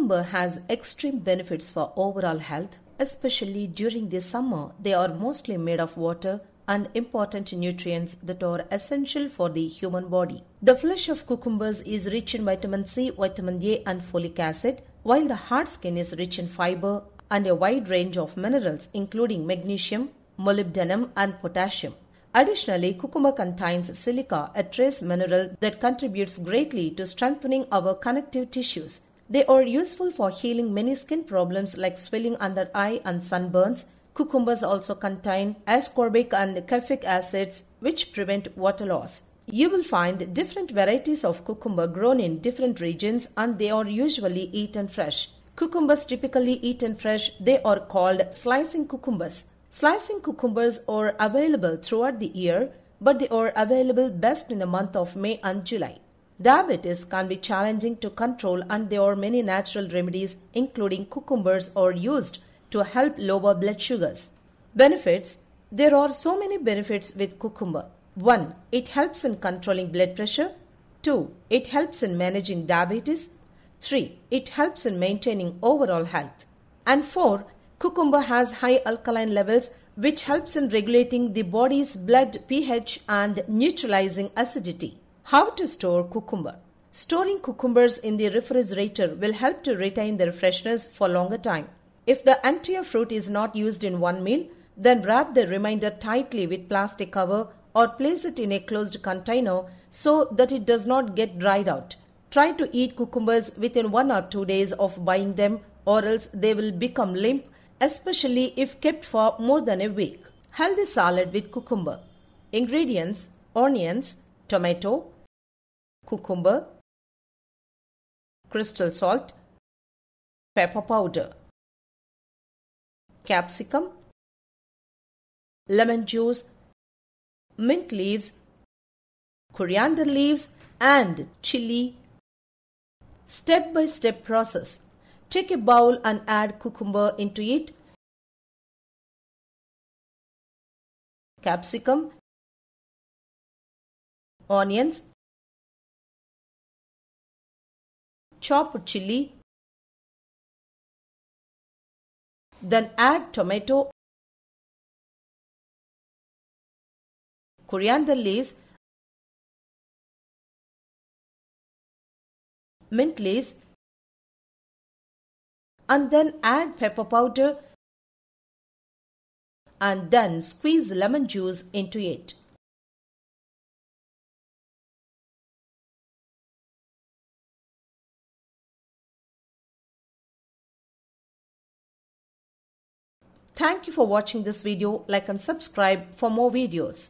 Cucumber has extreme benefits for overall health, especially during the summer. They are mostly made of water and important nutrients that are essential for the human body. The flesh of cucumbers is rich in vitamin C, vitamin A and folic acid, while the hard skin is rich in fiber and a wide range of minerals including magnesium, molybdenum and potassium. Additionally, cucumber contains silica, a trace mineral that contributes greatly to strengthening our connective tissues. They are useful for healing many skin problems like swelling under eye and sunburns. Cucumbers also contain ascorbic and caffeic acids which prevent water loss. You will find different varieties of cucumber grown in different regions and they are usually eaten fresh. Cucumbers typically eaten fresh, they are called slicing cucumbers. Slicing cucumbers are available throughout the year, but they are available best in the month of May and July. Diabetes can be challenging to control and there are many natural remedies including cucumbers are used to help lower blood sugars. Benefits. There are so many benefits with cucumber. 1. It helps in controlling blood pressure. 2. It helps in managing diabetes. 3. It helps in maintaining overall health. And 4. Cucumber has high alkaline levels which helps in regulating the body's blood pH and neutralizing acidity. How to store cucumber? Storing cucumbers in the refrigerator will help to retain their freshness for longer time. If the entire fruit is not used in one meal, then wrap the remainder tightly with plastic cover or place it in a closed container so that it does not get dried out. Try to eat cucumbers within 1 or 2 days of buying them or else they will become limp, especially if kept for more than a week. Healthy salad with cucumber. Ingredients: onions, tomato, cucumber, crystal salt, pepper powder, capsicum, lemon juice, mint leaves, coriander leaves and chili. Step-by-step process. Take a bowl and add cucumber into it, capsicum, onions, chopped chili, then add tomato, coriander leaves, mint leaves, and then add pepper powder and then squeeze lemon juice into it. Thank you for watching this video. Like and subscribe for more videos.